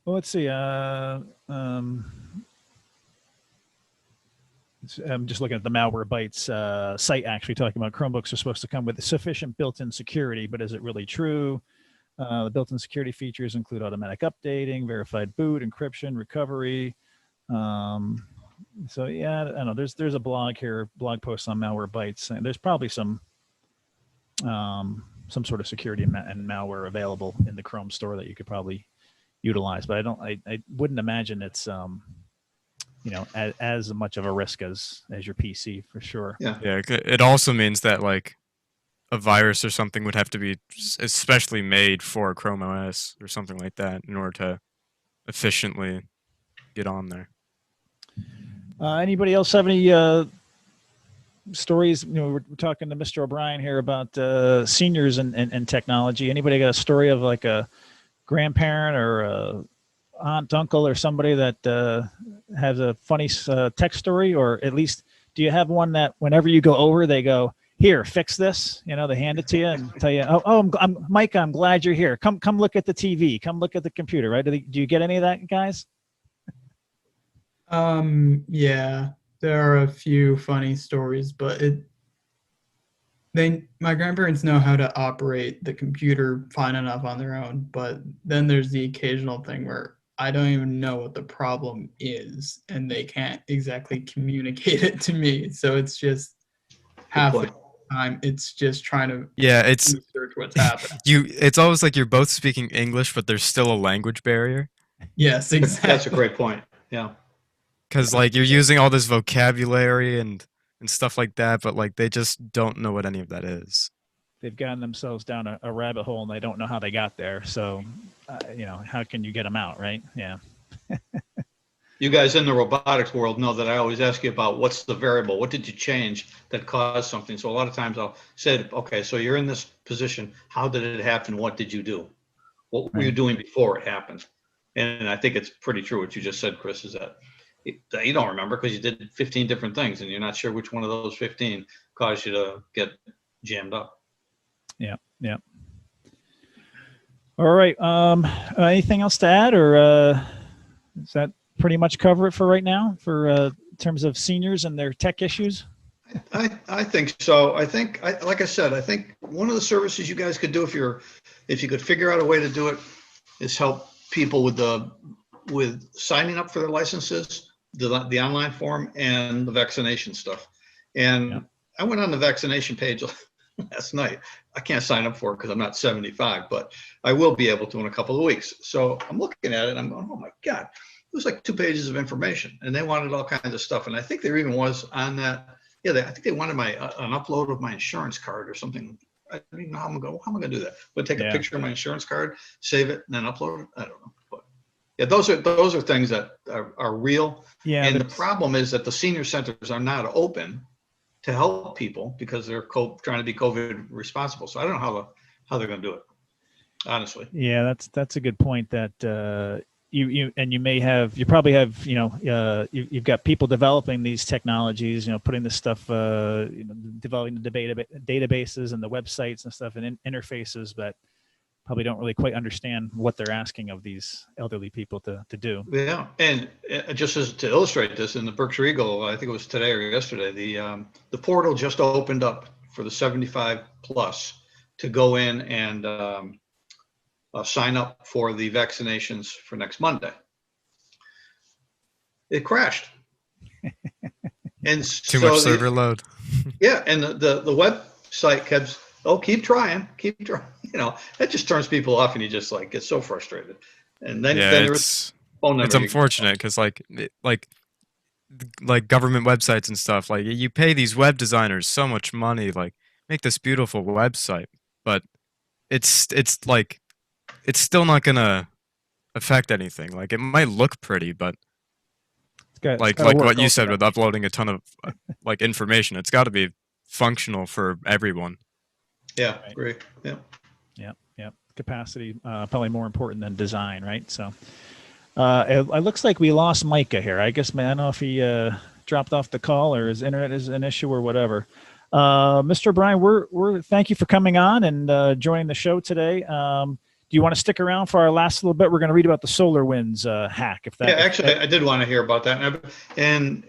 Well, let's see. I'm just looking at the Malwarebytes site, actually talking about Chromebooks are supposed to come with sufficient built-in security, but is it really true? The built-in security features include automatic updating, verified boot, encryption, recovery. So yeah, I don't know. There's a blog post on Malwarebytes, and there's probably some sort of security and malware available in the Chrome store that you could probably utilize. But I wouldn't imagine it's as much of a risk as your PC for sure. Yeah. Yeah, it also means that like a virus or something would have to be especially made for Chrome OS or something like that in order to efficiently get on there. Anybody else have any stories? We're talking to Mr. O'Brien here about seniors and technology. Anybody got a story of like a grandparent or a aunt, uncle, or somebody that has a funny tech story? Or at least, do you have one that whenever you go over, they go, "Here, fix this"? They hand it to you and tell you, I'm Micah, I'm glad you're here. Come look at the TV. Come look at the computer, right? Do you get any of that, guys? Yeah, there are a few funny stories, but my grandparents know how to operate the computer fine enough on their own, but then there's the occasional thing where I don't even know what the problem is and they can't exactly communicate it to me. So it's just half the time it's just trying to research what's happening. It's always like you're both speaking English, but there's still a language barrier. Yes, exactly. That's a great point. Yeah. Because like you're using all this vocabulary and stuff like that, but like they just don't know what any of that is. They've gotten themselves down a rabbit hole and they don't know how they got there. So, how can you get them out, right? Yeah. You guys in the robotics world know that I always ask you about what's the variable, what did you change that caused something? So a lot of times I'll say, okay, so you're in this position. How did it happen? What did you do? What were you doing before it happened? And I think it's pretty true what you just said, Chris, is that you don't remember because you did 15 different things and you're not sure which one of those 15 caused you to get jammed up. Yeah. Yeah. All right. Anything else to add, or does that pretty much cover it for right now for in terms of seniors and their tech issues? I think so. Like I said, I think one of the services you guys could do if you could figure out a way to do it is help people with signing up for their licenses, the online form, and the vaccination stuff. And I went on the vaccination page last night. I can't sign up for it because I'm not 75, but I will be able to in a couple of weeks. So I'm looking at it and I'm going, oh my God, it was like 2 pages of information and they wanted all kinds of stuff. And I think there even was on that. Yeah, I think they wanted an upload of my insurance card or something. I don't even know how am I going to do that? But take a picture of my insurance card, save it, and then upload it. I don't know. But yeah, those are things that are real. Yeah. And the problem is that the senior centers are not open to help people because they're trying to be COVID responsible. So I don't know how they're going to do it, honestly. Yeah, that's a good point. That you probably have you've got people developing these technologies, putting this stuff, developing the databases and the websites and stuff and interfaces, but probably don't really quite understand what they're asking of these elderly people to do. Yeah, and just as to illustrate this, in the Berkshire Eagle, I think it was today or yesterday, the portal just opened up for the 75 plus to go in and sign up for the vaccinations for next Monday. It crashed. And too much server load. Yeah, and the website kept, keep trying. That just turns people off, and you just get so frustrated. And then it's phone number. It's unfortunate because like government websites and stuff, like you pay these web designers so much money, like make this beautiful website, but it's still not gonna affect anything. Like it might look pretty, but like what you said with uploading a ton of information, it's got to be functional for everyone. Yeah, great. Yeah. Capacity probably more important than design, right? So it looks like we lost Micah here. I guess, man, I don't know if he dropped off the call or his internet is an issue or whatever. Mr. O'Brien, we're thank you for coming on and joining the show today. Do you want to stick around for our last little bit? We're going to read about the SolarWinds hack. I did want to hear about that. And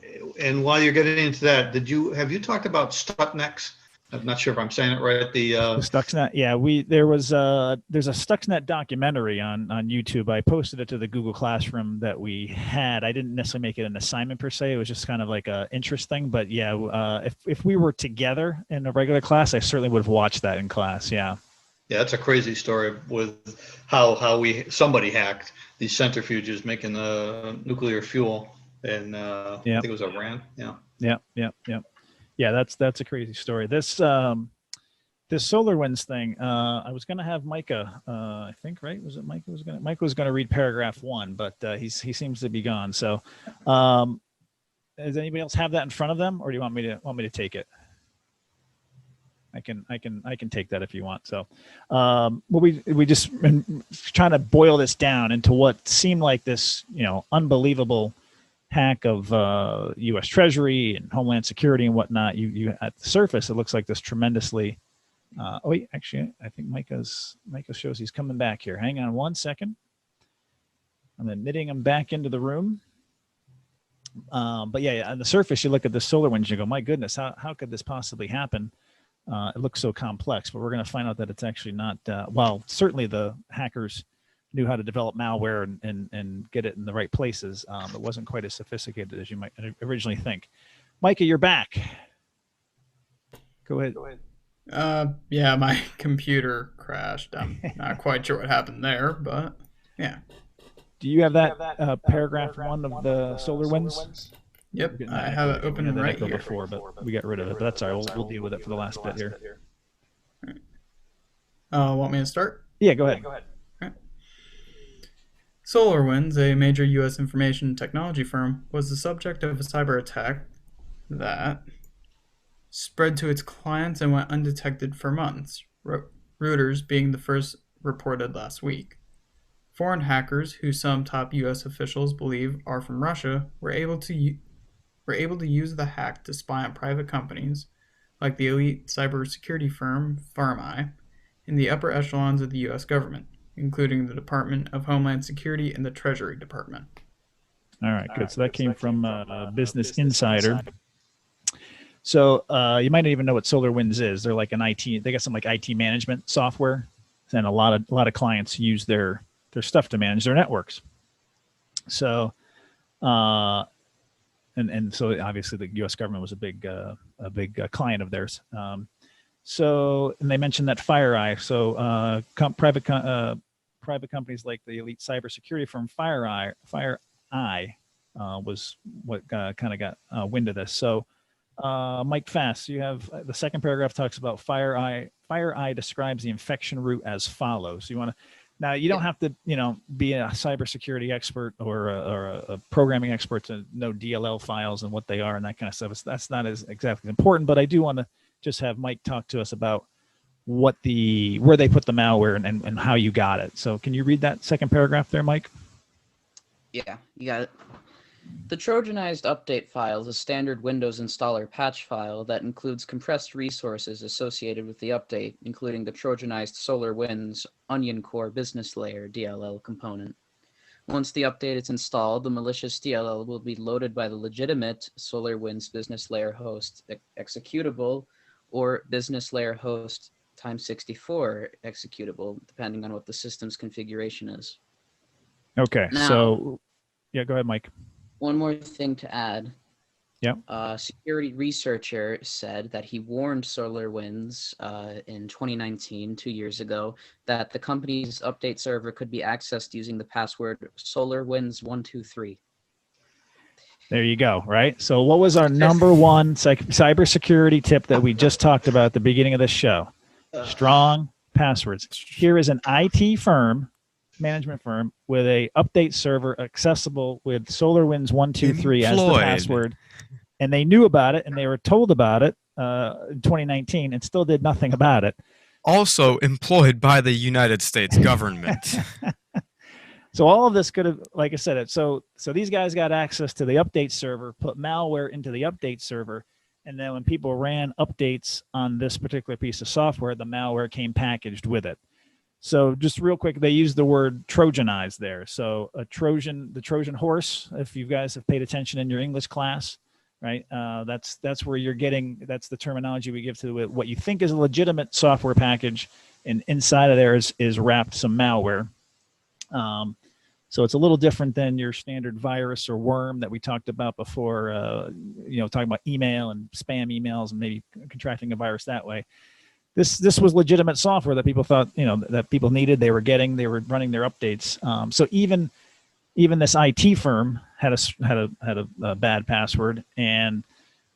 while you're getting into that, have you talked about Stuxnet? I'm not sure if I'm saying it right. The Stuxnet, yeah, there's a Stuxnet documentary on YouTube. I posted it to the Google Classroom that we had. I didn't necessarily make it an assignment per se. It was just kind of like a interest thing. But yeah, if we were together in a regular class, I certainly would have watched that in class. Yeah. Yeah, it's a crazy story with how somebody hacked these centrifuges making nuclear fuel, and I think it was Iran. Yeah. Yeah, that's a crazy story. This SolarWinds thing. I was going to have Micah. I think, right? Was it Micah was going to read paragraph 1, but he seems to be gone. So, does anybody else have that in front of them, or do you want me to take it? I can take that if you want. So, well, we just been trying to boil this down into what seemed like this, unbelievable hack of U.S. Treasury and Homeland Security and whatnot. You at the surface, it looks like this tremendously. Oh wait, actually, I think Micah shows he's coming back here. Hang on one second. I'm admitting him back into the room. But yeah, on the surface, you look at the SolarWinds, and you go, my goodness, how could this possibly happen? It looks so complex, but we're going to find out that it's actually not. Well, certainly the hackers knew how to develop malware and get it in the right places. It wasn't quite as sophisticated as you might originally think. Micah, you're back. Go ahead. Yeah, my computer crashed. I'm not quite sure what happened there, but yeah. Do you have that paragraph 1 of the SolarWinds? Yep, I have it open right here. Before, but we got rid of it. But that's all right. We'll deal with it for the last bit here. Want me to start? Yeah, go ahead. Right. SolarWinds, a major U.S. information technology firm, was the subject of a cyber attack that spread to its clients and went undetected for months, Reuters being the first reported last week. Foreign hackers, who some top U.S. officials believe are from Russia, were able to use the hack to spy on private companies like the elite cybersecurity firm FireWall in the upper echelons of the U.S. government, including the Department of Homeland Security and the Treasury Department. All right, good. So that came from Business Insider. So you might not even know what SolarWinds is. They're like an IT. They got some like IT management software, and a lot of clients use their stuff to manage their networks. So. And so obviously the U.S. government was a big client of theirs. So, and they mentioned that FireEye. So private companies like the elite cybersecurity firm FireEye was what kind of got wind of this. So Mike Fass, you have the second paragraph talks about FireEye. FireEye describes the infection route as follows. So you want to. Now, you don't have to, be a cybersecurity expert or a programming expert to know DLL files and what they are and that kind of stuff. That's not as exactly important, but I do want to just have Mike talk to us about where they put the malware and how you got it. So can you read that second paragraph there, Mike? Yeah, you got it. The Trojanized update file is a standard Windows installer patch file that includes compressed resources associated with the update, including the Trojanized SolarWinds Onion Core Business Layer DLL component. Once the update is installed, the malicious DLL will be loaded by the legitimate SolarWinds Business Layer host executable or Business Layer host ×64 executable, depending on what the system's configuration is. Okay, now, so yeah, go ahead, Mike. One more thing to add. Yeah. A security researcher said that he warned SolarWinds in 2019, 2 years ago, that the company's update server could be accessed using the password SolarWinds123. There you go, right? So what was our number one cybersecurity tip that we just talked about at the beginning of this show? Strong passwords. Here is an IT firm, management firm, with a update server accessible with SolarWinds123 as the password, and they knew about it and they were told about it in 2019 and still did nothing about it. Also employed by the United States government. So all of this could have, like I said, so these guys got access to the update server, put malware into the update server, and then when people ran updates on this particular piece of software, the malware came packaged with it. So just real quick, they use the word Trojanized there. So the Trojan horse, if you guys have paid attention in your English class, right? That's where you're getting. That's the terminology we give to it. What you think is a legitimate software package, and inside of there is wrapped some malware. So it's a little different than your standard virus or worm that we talked about before. Talking about email and spam emails and maybe contracting a virus that way. This was legitimate software that people thought, that people needed. They were running their updates. So even this IT firm had a bad password, and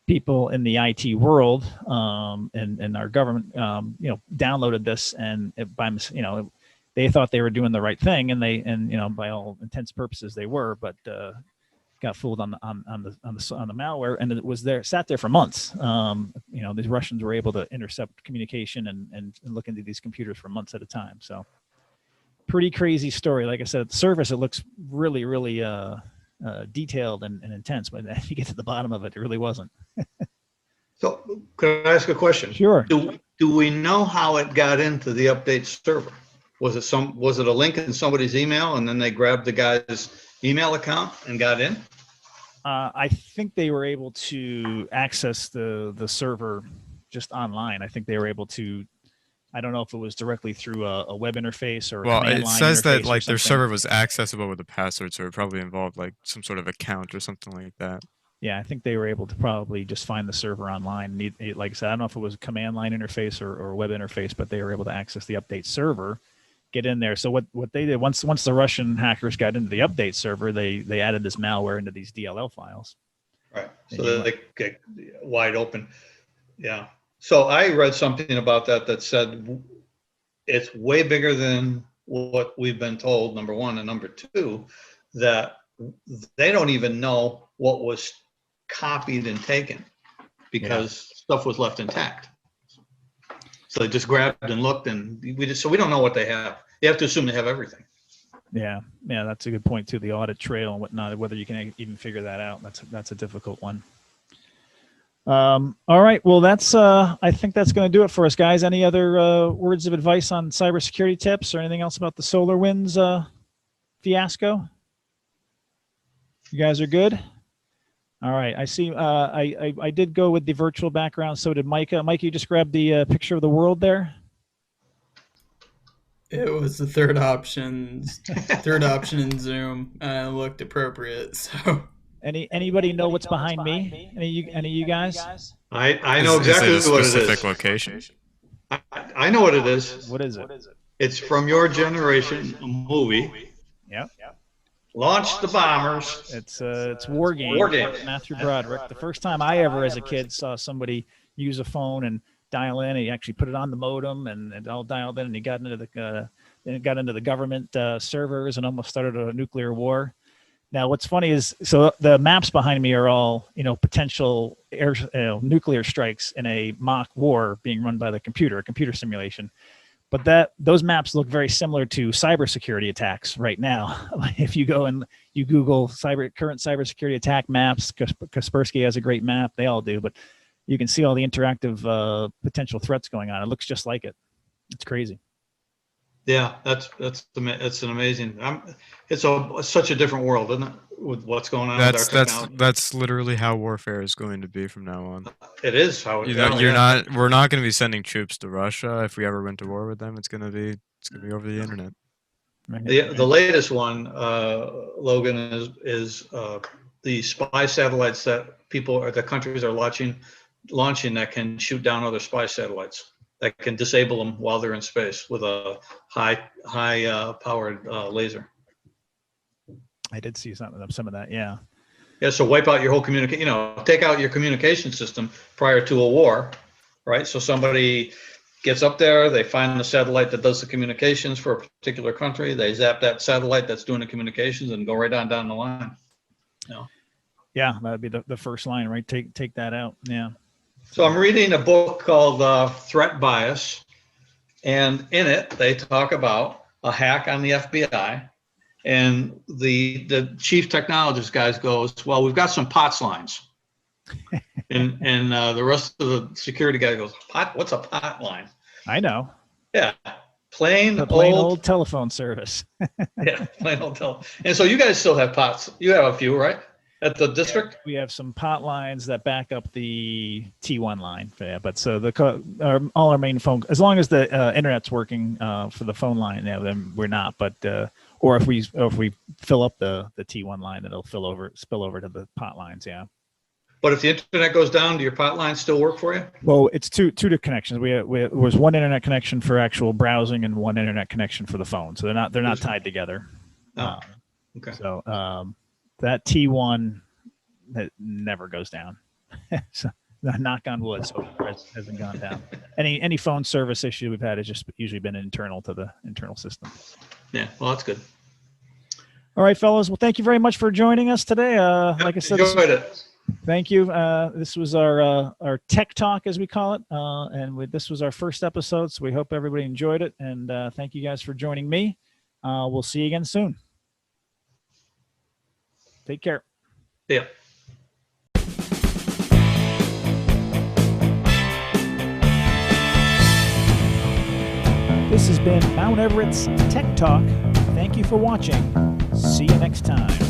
people in the IT world and our government, downloaded this, and they thought they were doing the right thing, and by all intents and purposes they were, but got fooled on the malware, and it was sat there for months. These Russians were able to intercept communication and look into these computers for months at a time. So pretty crazy story. Like I said, at the surface, it looks really, really detailed and intense, but if you get to the bottom of it, it really wasn't. So could I ask a question? Sure. Do we know how it got into the update server? Was it a link in somebody's email, and then they grabbed the guy's email account and got in? I think they were able to access the server just online. I think they were able to. I don't know if it was directly through a web interface or Well, command it line says that interface or like their something. server was accessible with a password, so it probably involved like some sort of account or something like that. Yeah, I think they were able to probably just find the server online. Like I said, I don't know if it was a command line interface or a web interface, but they were able to access the update server, get in there. So what they did, once the Russian hackers got into the update server, they added this malware into these DLL files. Right. So they get wide open. Yeah. So I read something about that said it's way bigger than what we've been told, number one, and number two, that they don't even know what was copied and taken because stuff was left intact. So they just grabbed and looked, and we don't know what they have. You have to assume they have everything. Yeah, that's a good point too. The audit trail and whatnot, whether you can even figure that out, that's a difficult one. All right, well, I think that's going to do it for us, guys. Any other words of advice on cybersecurity tips or anything else about the SolarWinds fiasco? You guys are good? All right, I see. I did go with the virtual background. So did Micah. Micah, you just grabbed the picture of the world there. It was the third option in Zoom. Looked appropriate. So anybody know what's behind me? Any of you guys? I know exactly Is it a what it specific is. Location? I know what it is. What is it? It's from Your Generation, a movie. Yep. Launch the bombers. It's War Games. War Games. Matthew Broderick. The first time I ever, as a kid, saw somebody use a phone and dial in. He actually put it on the modem, and it all dialed in. And he got into the government servers and almost started a nuclear war. Now, what's funny is, so the maps behind me are all potential nuclear strikes in a mock war being run by a computer simulation. But those maps look very similar to cybersecurity attacks right now. If you go and you Google current cybersecurity attack maps, Kaspersky has a great map. They all do, but you can see all the interactive potential threats going on. It looks just like it. It's crazy. Yeah, that's an amazing. It's such a different world, isn't it? With what's going on with our technology. That's literally how warfare is going to be from now on. It is how it. We're not going to be sending troops to Russia. If we ever went to war with them, it's going to be over the internet. The latest one, Logan, is the spy satellites that the countries are launching that can shoot down other spy satellites, that can disable them while they're in space with a high powered laser. I did see some of that. Yeah. Yeah. So wipe out your whole take out your communication system prior to a war, right? So somebody gets up there, they find the satellite that does the communications for a particular country. They zap that satellite that's doing the communications and go right on down the line. Yeah, that'd be the first line, right? Take that out. Yeah. So I'm reading a book called Threat Bias, and in it they talk about a hack on the FBI, and the chief technologist guy goes, "Well, we've got some POTS lines," and the rest of the security guy goes, "What's a POT line?" I know. Yeah, plain old telephone service. Yeah, plain old telephone. And so you guys still have POTS. You have a few, right? At the district? We have some pot lines that back up the T1 line. Yeah, but so all our main phone, as long as the internet's working for the phone line, yeah, then we're not. But or if we fill up the T1 line, it'll spill over to the pot lines. Yeah. But if the internet goes down, do your pot lines still work for you? Well, it's two connections. We was one internet connection for actual browsing and one internet connection for the phone. So they're not tied together. Oh, okay. So that T1 that never goes down. So knock on wood, so it hasn't gone down. Any phone service issue we've had has just usually been internal to the internal system. Yeah, well, that's good. All right, fellas. Well, thank you very much for joining us today. Like I said, Enjoyed it. thank you. This was our tech talk, as we call it, and this was our first episode. So we hope everybody enjoyed it, and thank you guys for joining me. We'll see you again soon. Take care. Yeah. This has been Mount Everett's Tech Talk. Thank you for watching. See you next time.